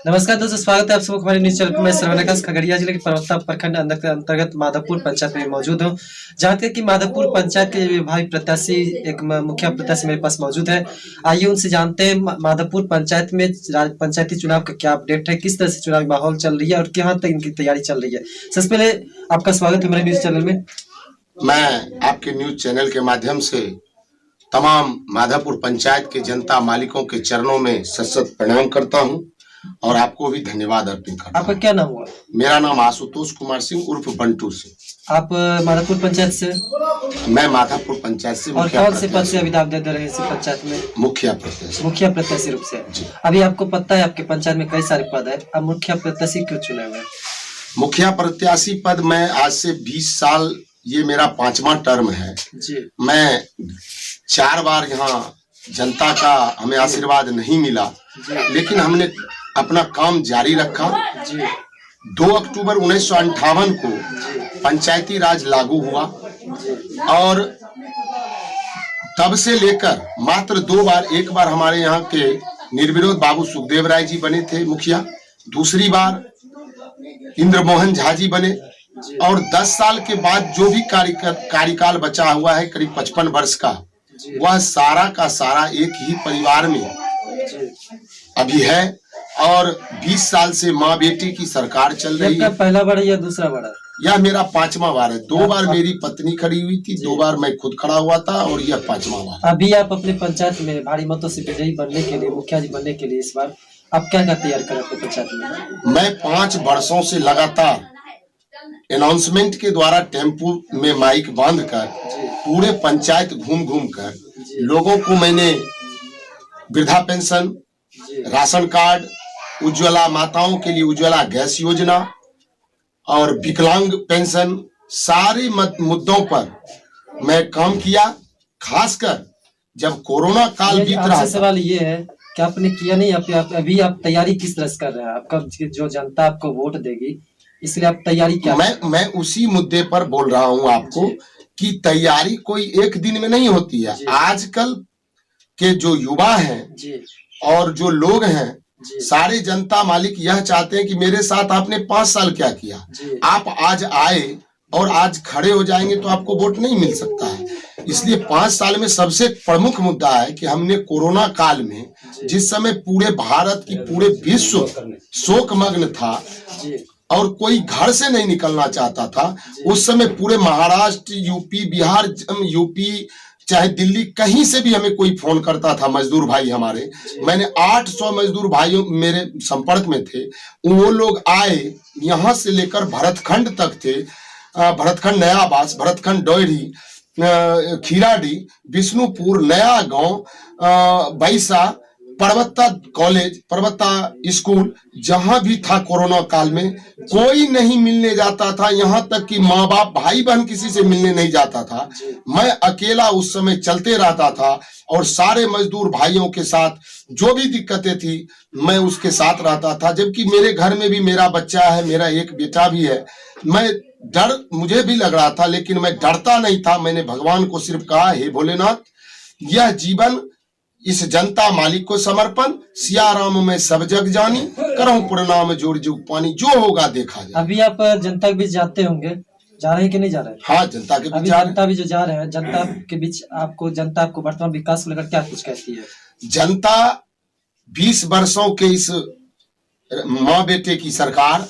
नमस्कार दोस्तों, स्वागत है आप सबको हमारे न्यूज चैनल पर। मैं श्रवणकाश खगड़िया जिले के परबत्ता प्रखंड अंतर्गत माधवपुर पंचायत में मौजूद हूं। जहां तक कि माधवपुर पंचायत के भाई प्रत्याशी एक मुखिया प्रत्याशी मेरे पास मौजूद है। आइए उनसे जानते हैं माधवपुर पंचायत में पंचायती चुनाव का क्या अपडेट है, किस तरह से चुनावी माहौल चल रही है और कहाँ तक इनकी तैयारी चल रही है। सबसे पहले आपका स्वागत है हमारे न्यूज चैनल में। मैं आपके न्यूज चैनल के माध्यम से तमाम माधवपुर पंचायत के जनता मालिकों के चरणों में सत प्रणाम करता हूं और आपको भी धन्यवाद अर्पित करता हूं। आपका क्या नाम हुआ? मेरा नाम आशुतोष कुमार सिंह उर्फ बंटू सिंह। आप माधवपुर पंचायत से? मैं माधवपुर पंचायत से। और कौन से पद से अभिदाव दे रहे हैं पंचायत में? मुखिया प्रत्याशी। मुखिया प्रत्याशी रूप से। अभी आपको पता है आपके पंचायत में कई सारे पद है, अब मुखिया प्रत्याशी क्यों चुने हुए? मुखिया प्रत्याशी पद मैं आज से 20 साल, ये मेरा 5वां टर्म है जी। मैं 4 बार यहाँ जनता का हमें आशीर्वाद नहीं मिला, लेकिन हमने अपना काम जारी रखा। 2 अक्टूबर 1958 को पंचायती राज लागू हुआ और तब से लेकर मात्र 2 बार, एक बार हमारे यहाँ के निर्विरोध बाबू सुखदेव राय जी बने थे मुखिया, दूसरी बार इंद्रमोहन झा जी बने और 10 साल के बाद जो भी कार्यकाल बचा हुआ है करीब 55 वर्ष का, वह सारा का सारा एक ही परिवार में अभी है और 20 साल से माँ बेटी की सरकार चल रही है। पहला बार या दूसरा बार? यह मेरा 5वां बार है। 2 बार मेरी पत्नी खड़ी हुई थी, 2 बार मैं खुद खड़ा हुआ था और यह 5वां बार। अभी आप अपने पंचायत में भारी मतों से विजयी बनने के लिए, मुखिया जी बनने के लिए इस बार आप क्या क्या तैयार कर अपने पंचायत में? मैं 5 वर्षों से लगातार अनाउंसमेंट के द्वारा टेम्पू में माइक बांधकर पूरे पंचायत घूम घूम कर लोगों को मैंने वृद्धा पेंशन, राशन कार्ड, उज्ज्वला माताओं के लिए उज्ज्वला गैस योजना और विकलांग पेंशन, सारे मुद्दों पर मैं काम किया। खासकर जब कोरोना काल बीत रहा। सवाल ये है कि आपने किया नहीं, अभी आप तैयारी किस तरह से कर रहे हैं? आपका जो जनता आपको वोट देगी, इसलिए आप तैयारी क्या? मैं उसी मुद्दे पर बोल रहा हूं आपको कि तैयारी कोई एक दिन में नहीं होती है। आजकल के जो युवा हैं और जो लोग हैं, सारे जनता मालिक यह चाहते हैं कि मेरे साथ आपने 5 साल क्या किया। आप आज आए और आज खड़े हो जाएंगे तो आपको वोट नहीं मिल सकता है। इसलिए 5 साल में सबसे प्रमुख मुद्दा है कि हमने कोरोना काल में, जिस समय पूरे भारत की पूरे विश्व शोकमग्न था और कोई घर से नहीं निकलना चाहता था, उस समय पूरे महाराष्ट्र, यूपी, बिहार, यूपी चाहे दिल्ली, कहीं से भी हमें कोई फोन करता था, मजदूर भाई हमारे, मैंने 800 मजदूर भाइयों मेरे संपर्क में थे। वो लोग आए, यहाँ से लेकर भरतखंड तक थे, भरतखंड नया आवास, भरतखंड डोयरी, खीराडी, विष्णुपुर, नया गांव, बैसा, परबत्ता कॉलेज, परबत्ता स्कूल, जहां भी था कोरोना काल में कोई नहीं मिलने जाता था। यहाँ तक कि माँ बाप, भाई बहन किसी से मिलने नहीं जाता था। मैं अकेला उस समय चलते रहता था और सारे मजदूर भाइयों के साथ जो भी दिक्कतें थी मैं उसके साथ रहता था। जबकि मेरे घर में भी मेरा बच्चा है, मेरा एक बेटा भी है। मैं डर मुझे भी लग रहा था, लेकिन मैं डरता नहीं था। मैंने भगवान को सिर्फ कहा, हे भोलेनाथ, यह जीवन इस जनता मालिक को समर्पण, सिया राम में सब जग जानी, करहूं प्रणाम जोड़ जुग पानी, जो होगा देखा जाए। अभी आप जनता के बीच जाते होंगे, जा रहे हैं कि नहीं जा रहे? हाँ, जनता के बीच जनता भी जो जा रहे हैं, जनता के बीच जनता आपको वर्तमान विकास को लेकर क्या कुछ कहती है? जनता 20 वर्षों के इस माँ बेटे की सरकार,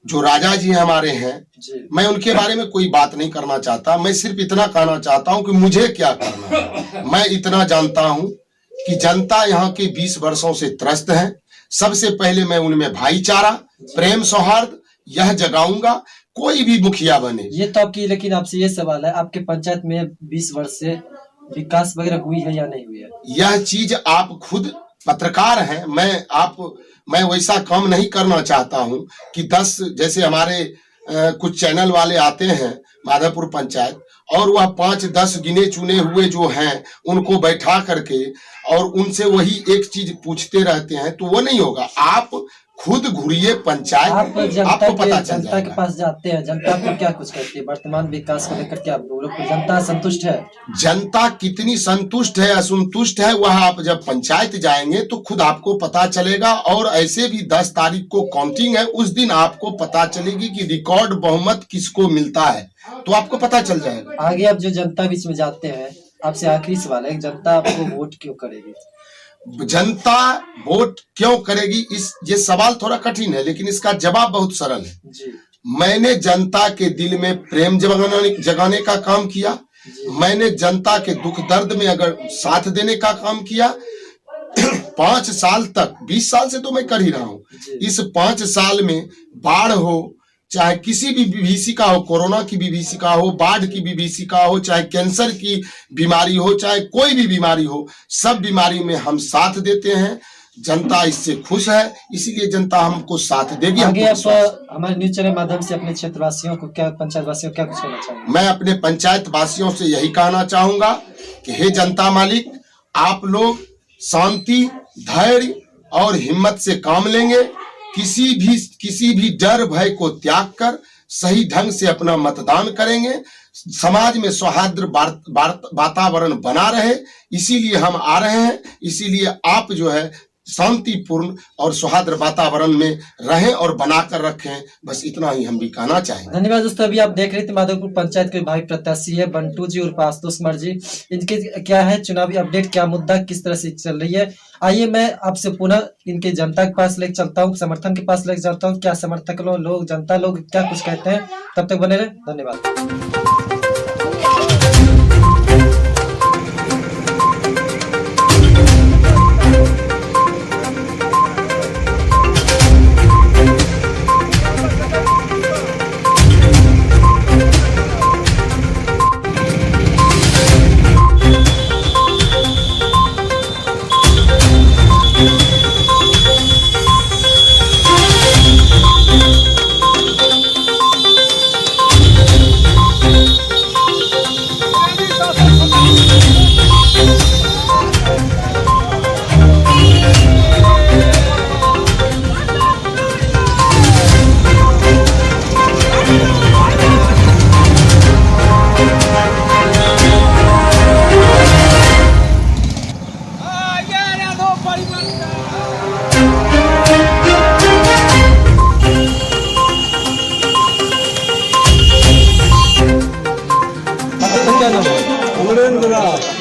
जो राजा जी हमारे हैं, मैं उनके बारे में कोई बात नहीं करना चाहता। मैं सिर्फ इतना कहना चाहता हूं कि मुझे क्या करना है। मैं इतना जानता हूं कि जनता यहाँ के 20 वर्षों से त्रस्त है। सबसे पहले मैं उनमें भाईचारा, प्रेम, सौहार्द यह जगाऊंगा, कोई भी मुखिया बने। ये तो आपकी, लेकिन आपसे ये सवाल है, आपके पंचायत में 20 वर्ष से विकास वगैरह हुई है या नहीं हुई है? यह चीज आप खुद पत्रकार हैं, मैं वैसा काम नहीं करना चाहता हूं कि 10 जैसे हमारे कुछ चैनल वाले आते हैं माधवपुर पंचायत और वह 5-10 गिने चुने हुए जो हैं उनको बैठा करके और उनसे वही एक चीज पूछते रहते हैं, तो वो नहीं होगा। आप खुद घूरिए पंचायत, आपको पता चल जनता के जाएगा। पास जाते हैं, जनता को क्या कुछ कहती है वर्तमान विकास को लेकर? क्या जनता संतुष्ट है? जनता कितनी संतुष्ट है असंतुष्ट है, वह आप जब पंचायत जाएंगे तो खुद आपको पता चलेगा। और ऐसे भी 10 तारीख को काउंटिंग है, उस दिन आपको पता चलेगी कि रिकॉर्ड बहुमत किसको मिलता है, तो आपको पता चल जाएगा। आगे आप जो जनता बीच में जाते हैं, आपसे आखिरी सवाल है, जनता आपको वोट क्यों करेगी? जनता वोट क्यों करेगी, ये सवाल थोड़ा कठिन है, लेकिन इसका जवाब बहुत सरल है जी। मैंने जनता के दिल में प्रेम जगाने का काम किया, मैंने जनता के दुख दर्द में अगर साथ देने का काम किया। 5 साल तक, 20 साल से तो मैं कर ही रहा हूँ। इस 5 साल में बाढ़ हो, चाहे किसी भी विभीषिका हो, कोरोना की विभीषिका हो, बाढ़ की विभीषिका हो, चाहे कैंसर की बीमारी हो, चाहे कोई भी बीमारी हो, सब बीमारी में हम साथ देते हैं। जनता इससे खुश है, इसीलिए जनता हमको साथ देगी। आगे आप हमारे न्यूज चैनल माध्यम से अपने क्षेत्रवासियों को, क्या पंचायत वासियों को क्या कुछ कहना चाहेंगे? मैं अपने पंचायत वासियों से यही कहना चाहूंगा कि हे जनता मालिक, आप लोग शांति, धैर्य और हिम्मत से काम लेंगे। किसी भी डर भय को त्याग कर सही ढंग से अपना मतदान करेंगे। समाज में सौहार्द वातावरण बना रहे, इसीलिए हम आ रहे हैं। इसीलिए आप जो है शांतिपूर्ण और सौहार्द वातावरण में रहें और बनाकर रखें। बस इतना ही हम भी कहना चाहेंगे। धन्यवाद दोस्तों। अभी आप देख रहे थे माधोपुर पंचायत के भावी प्रत्याशी है बंटू जी और आशुतोष कुमार जी। इनके क्या है चुनावी अपडेट, क्या मुद्दा किस तरह से चल रही है, आइए मैं आपसे पुनः इनके जनता के पास लेकर चलता हूँ, समर्थन के पास लेकर जाता हूँ। क्या समर्थक लोग, जनता लोग क्या कुछ कहते हैं, तब तक बने रहे। धन्यवाद।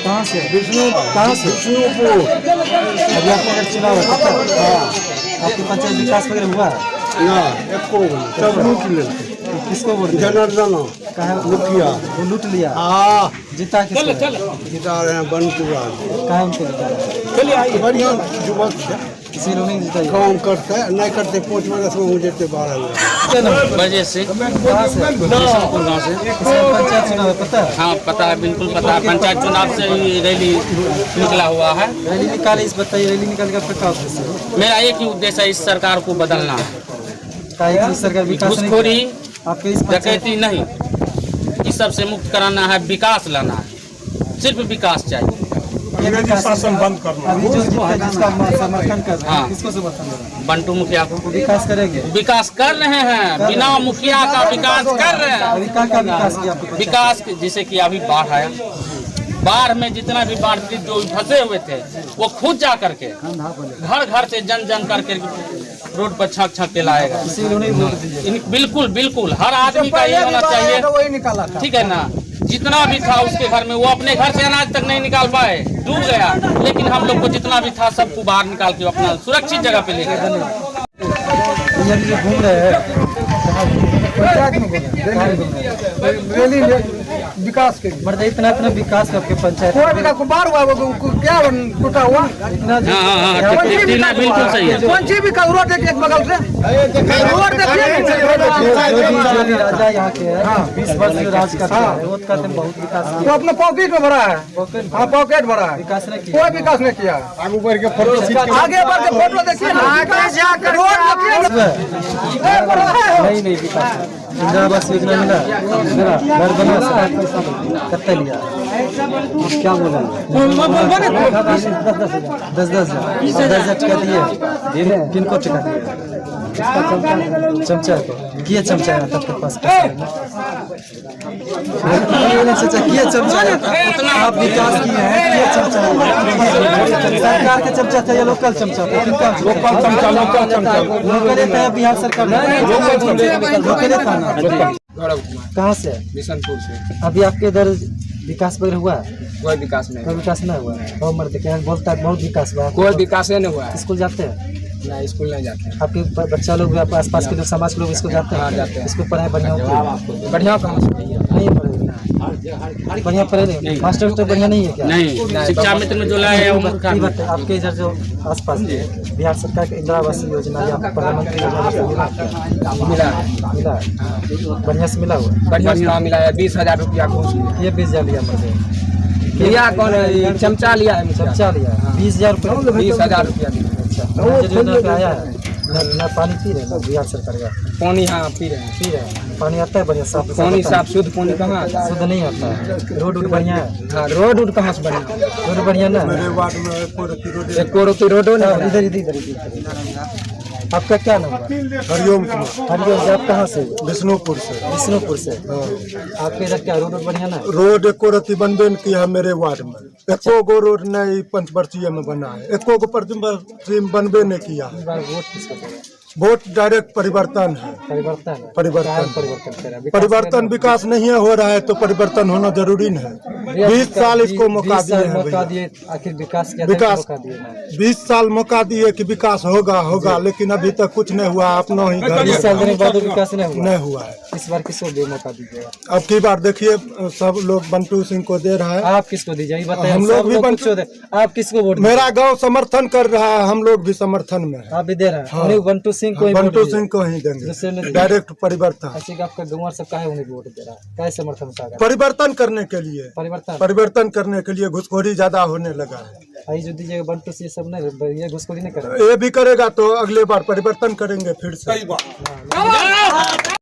कहाँ से? विष्णुपुर। अभी आपका अगर चुनाव है आपकी पंचायत विकास वगैरह हुआ है ना? सब लूट ले, किसको वोट? जनार्दन कहा मुखिया वो लूट लिया, जीता किसको? जिता रहे हैं बनपुरा। कहा उनको जीता? बढ़िया युवक है, किसी लोग नहीं जीता। काम करते नहीं करते 5 बरस में मुझे 12 बजे से। कहाँ से? बिशनपुर गाँव से। इसमें पंचायत चुनाव है, पता है? हाँ पता है, बिल्कुल पता है। पंचायत चुनाव से ही रैली निकला हुआ है। रैली निकाले, इस बताइए रैली निकाल के आपका क्या उद्देश्य है? मेरा एक ही उद्देश्य है, इस सरकार को बदलना है। काहे सरकार विकास नहीं घूसखोरी, किया? आपके इस पंचायत डकैती नहीं, इस सब से मुक्त कराना है, विकास लाना है, सिर्फ विकास चाहिए। शासन बंद करना। अभी जो जिसका समर्थन कर रहे हैं, हाँ। किसको समर्थन कर रहे हैं? बंटू मुखिया को। विकास करेंगे? विकास कर रहे हैं, बिना मुखिया का विकास कर रहे हैं। अभी क्या विकास किया आपको? विकास जैसे कि अभी बाढ़ आया, बाढ़ में जितना भी बाढ़ पीड़ित जो फंसे हुए थे, वो खुद जा करके घर घर से जन करके रोड पर छाक के लाएगा। बिल्कुल बिल्कुल, हर आदमी का ये होना चाहिए, ठीक है ना? जितना भी था उसके घर में, वो अपने घर से अनाज तक नहीं निकाल पाए, डूब गया, लेकिन हम लोग को जितना भी था सबको बाहर निकाल के अपना सुरक्षित जगह पे ले गए। घूम रहे हैं रैली विकास के मतलब इतना विकास आपके पंचायत बार हुआ, क्या टूटा हुआ? इतना बिल्कुल सही है। कौन सी विकास? रोड देखिए एक बगल से, रोड देखिए। राजा यहाँ के है, 20 वर्ष से राज करता है, वो कहते हैं बहुत विकास तो अपने पॉकेट में भरा है। हाँ पॉकेट भरा है, विकास नहीं किया। कोई विकास नहीं किया। आगे बढ़ के फोटो देखिए ना, रोड देखिए, नहीं नहीं विकास है। इंदिरा आवास योजना मिला, घर बना, सरकार पैसा कितना लिया? क्या बोला? 10,000 टका दिए, किनको टका दिए? चमचा को किए चमचा तब तक पास किए चमचा आप विकास किए हैं, किए चमचा सरकार का चमचा था या लोकल चमचा था? लोकल चमचा, लोकल चमचा लोकल था बिहार सरकार लोकल था ना? कहाँ से? बिशनपुर से। अभी आपके इधर विकास वगैरह हुआ? कोई विकास नहीं, कोई विकास नहीं हुआ। बहुत मरते क्या बोलता है, बहुत विकास हुआ। कोई विकास नहीं हुआ। स्कूल जाते हैं? ना स्कूल नहीं जाते। आपके बच्चा लोग, आसपास के जो समाज के लोग स्कूल जाते हैं? हाँ, जाते हैं। स्कूल पढ़ाई बढ़िया होती है? बढ़िया कहाँ से? नहीं पढ़े, बढ़िया पढ़े नहीं, मास्टर तो बढ़िया नहीं है क्या? नहीं, शिक्षा मित्र में जो लाया है वो मूर्ख आदमी। आपके इधर जो आसपास के बिहार सरकार की इंदिरा आवास योजना या प्रधानमंत्री योजना मिला है। मिला है? बढ़िया से मिला हुआ? बढ़िया से मिला है। 20,000 रुपया घूस लिया। ये 20,000 लिया मुझे। लिया कौन है? चमचा लिया है। चमचा लिया 20,000 रुपये। 20,000 रुपया दिया। अच्छा, योजना पे आया है ना? पानी पी रहे ना बिहार सरकार का? पानी हाँ पी रहे हैं। पी रहे हैं? पानी आता है बढ़िया साफ? पानी साफ शुद्ध पानी कहाँ आता है? शुद्ध नहीं आता है। रोड बढ़िया है? हाँ, रोड कहाँ से बढ़िया? रोड बढ़िया ना? एक कोरोती रोडो ना। इधर इधर इधर इधर। आपका क्या नाम है? हरिओम कुमार, हरिओम जी, आप कहाँ से? विष्णुपुर से। विष्णुपुर से। आपके इधर क्या रोड बढ़िया ना? रोड एको रती बनबे न किया मेरे वार्ड में। एको गो रोड नहीं पंचवर्षीय में बना है। एको गो पंचवर्षीय में बनबे नहीं किया। इस बार वोट किसको देंगे? वोट डायरेक्ट परिवर्तन है। परिवर्तन है? परिवर्तन। क्या परिवर्तन करें? परिवर्तन विकास नहीं हो रहा है तो परिवर्तन होना जरूरी है। 20 साल इसको मौका 20 दिए साल हैं मौका भैया। दिए, आखिर विकास क्या विकास मौका दिए ना? 20 साल मौका दिए कि विकास होगा, लेकिन अभी तक कुछ नहीं हुआ। अपना ही घर 20 साल देने के बाद विकास नहीं हुआ। नहीं हुआ है। इस बार किसको दे मौका दीजिएगा? अब की बार देखिए सब लोग बंटू सिंह को दे रहा है। आप किसको दीजिए ये बताइए? हम लोग सब भी कुछ दे। आप किसको वोट? मेरा गांव समर्थन कर रहा है, हम लोग भी समर्थन में हैं। आप भी दे रहे हैं? हाँ। उन्हीं बंटू सिंह को ही वोट बंटू दीजिए। सिंह को ही दूसरे देंगे। ने डायरेक्ट परिवर्तन। ऐसे कि आपका गाँव सब काहे उन्हीं को वोट दे रहा है? क्या समर्थन का? परिवर्तन करने के लिए, परिवर्तन परिवर्तन करने के लिए घुसखोरी ज्यादा होने लगा है। आई जो दीजिएगा बंटू से ये सब नहीं, ये घुसखोरी नहीं करेगा। ये भी करेगा तो अगले बार परिवर्तन करेंगे फिर से।